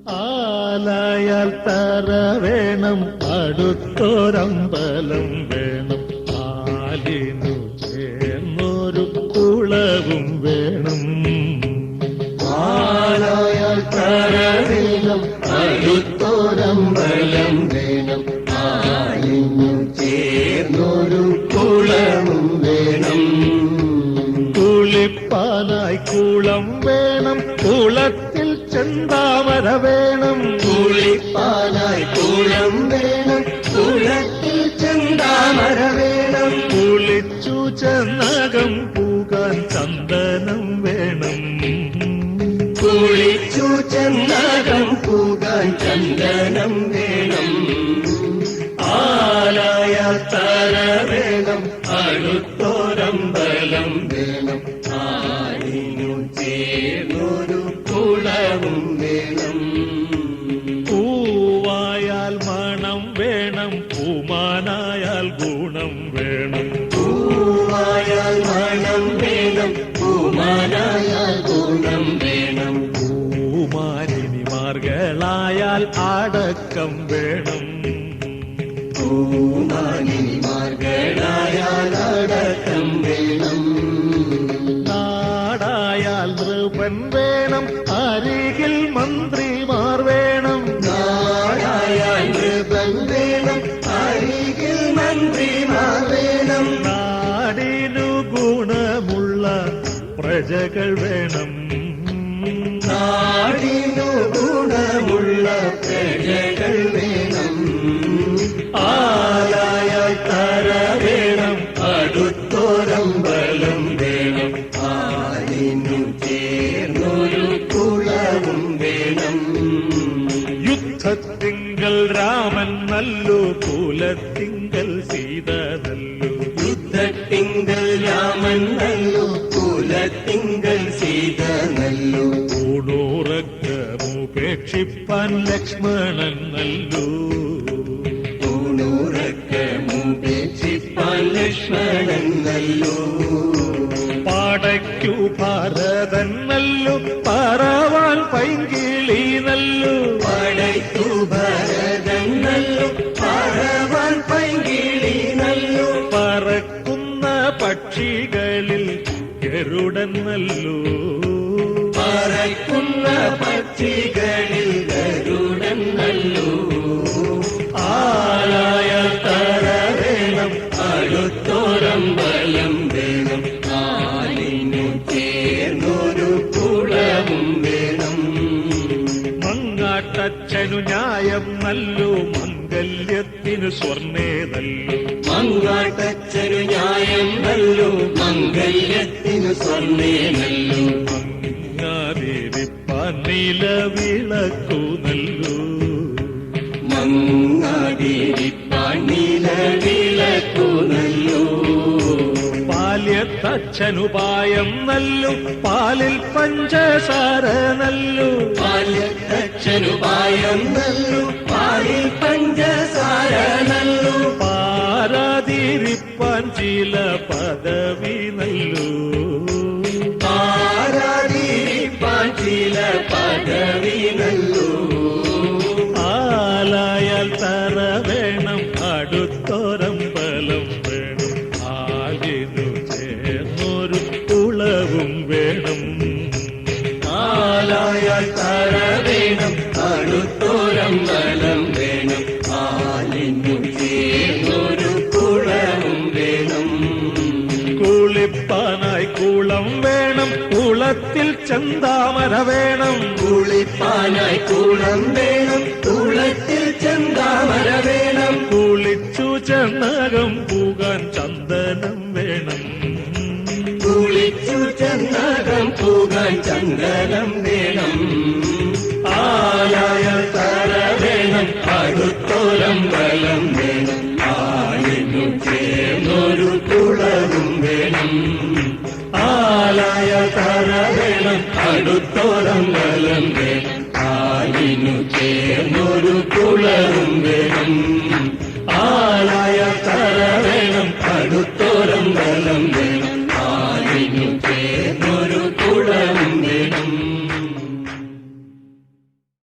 ആലായാൽ തറ വേണം, അടുത്തൊരമ്പലം വേണം, ആലിനു ചേർന്നൊരു കുളവും വേണം. ആലായാൽ തറ വേണം, അടുത്തൊരമ്പലം വേണം, ആലിനു ചേർന്നൊരു കുളവും വേണം. കുളിപ്പാനായി കുളം വേണം, കുളത്തിൽ ചെന്താമര വേണം. കുളിപ്പാനായി കുളം വേണം, കുളത്തിൽ ചെന്താമര വേണം. കുളിച്ചു ചെന്നകം പൂകാൻ ചന്ദനം വേണം. കുളിച്ചു ചെന്നകം പൂകാൻ ചന്ദനം വേണം. ആലായാൽ തറ വേണം, അടുത്തൊരമ്പലം വേണം, ആലിനു ചേർന്നൊരു കുളവും വേണം. പൂവായാൽ മണം വേണം, പൂമാനായാൽ ഗുണം വേണം. പൂവായാൽ മണം വേണം, പൂമാനായാൽ ഗുണം വേണം. പൂമാലിനിമാർകളായാൽ അടക്കം വേണം. പൂമാലിനിമാർകളായാൽ അടക്കം വേണം. നാടായാൽ നൃപൻ വേണം, അരികിൽ മന്ത്രിമാർ വേണം. നാടായാൽ നൃപൻ വേണം, അരികിൽ മന്ത്രിമാർ വേണം. നാടിനു ഗുണമുള്ള പ്രജകൾ വേണം. നാടിനു ഗുണമുള്ള പ്രജകൾ വേണം. ആലായാൽ തറ വേണം, അടുത്തൊരമ്പലം വേണം, ആലിനു ചേർന്നൊരു കുളവും വേണം. യുദ്ധത്തിങ്കൽ രാമൻ നല്ലു, കുലത്തിങ്കൽ സീത നല്ലു. യുദ്ധത്തിങ്കൽ രാമൻ നല്ലു, കുലത്തിങ്കൽ സീത നല്ലു. ൂണുറക്കമുപേക്ഷിപ്പാൻ ലക്ഷ്മണൻ നല്ലു. ൂണുറക്കമുപേക്ഷിപ്പാൻ ലക്ഷ്മണൻ നല്ലു. പാടയ്ക്കു ഭാരതൻ നല്ലു, പറവാൻ പൈങ്കിളി നല്ലു. പടയ്ക്കു ഭരതൻ നല്ലു, പറവാൻ പൈങ്കിളി നല്ലു. പറക്കുന്ന പക്ഷികളിൽ ഗരുഡൻ നല്ലു. പറക്കുന്ന പക്ഷികളിൽ ഗരുഡൻ നല്ലു. ആലായാൽ തറ വേണം, അടുത്തൊരമ്പലം വേണം, ആലിനു ചേർന്നൊരു കുളവും വേണം. മങ്ങാട്ടച്ഛനു ന്യായം നല്ലു, മംഗല്യത്തിനു സ്വർണ്ണേ നല്ലു. മങ്ങാട്ടച്ഛനു ന്യായം നല്ലു, മംഗല്യത്തിനു സ്വർണ്ണേ നല്ലു. മങ്ങാതിരിപ്പാൻ നിലവിളക്കു നല്ലു. മങ്ങാതിരിപ്പാൻ നിലവിളക്കു നല്ലു. ബാല്യത്തച്ഛനുപായം നല്ലു, പാലിൽ പഞ്ചസാര നല്ലു. ബാല്യത്തച്ഛനുപായം നല്ലു, പാലിൽ പഞ്ചസാര നല്ലു. പാരാതിരിപ്പാൻ ചില പദവി നല്ലു. പാരാതിരിപ്പാൻ ചില പദവി നല്ലു. ആലായാൽ തറ വേണം, അടുത്തൊരമ്പലം വേണം, ആലിനു ചേർന്നൊരു കുളവും വേണം. ആലായാൽ തറ വേണം, അടുത്തൊരമ്പലം വേണം, ആലിനു ചേർന്നൊരു കുളവും വേണം. കുളിപ്പാനായി കുളം വേണം, കുളത്തിൽ ചെന്താമര വേണം. കുളിപ്പാനായി കുളം വേണം, കുളത്തിൽ ചെന്താമര വേണം. കുളിച്ചു ചെന്നകം പൂകാൻ ചന്ദനം വേണം. കുളിച്ചു ചെന്നകം പൂകാൻ ചന്ദനം വേണം. ആലായാൽ തറ വേണം, അടുത്തൊരമ്പലം വേണം, ആലിനു ചേർന്നൊരു കുളവും വേണം. ആലായാൽ തറ വേണം, അടുത്തൊരമ്പലം വേണം, ആലിനു ചേർന്നൊരു കുളവും വേണം.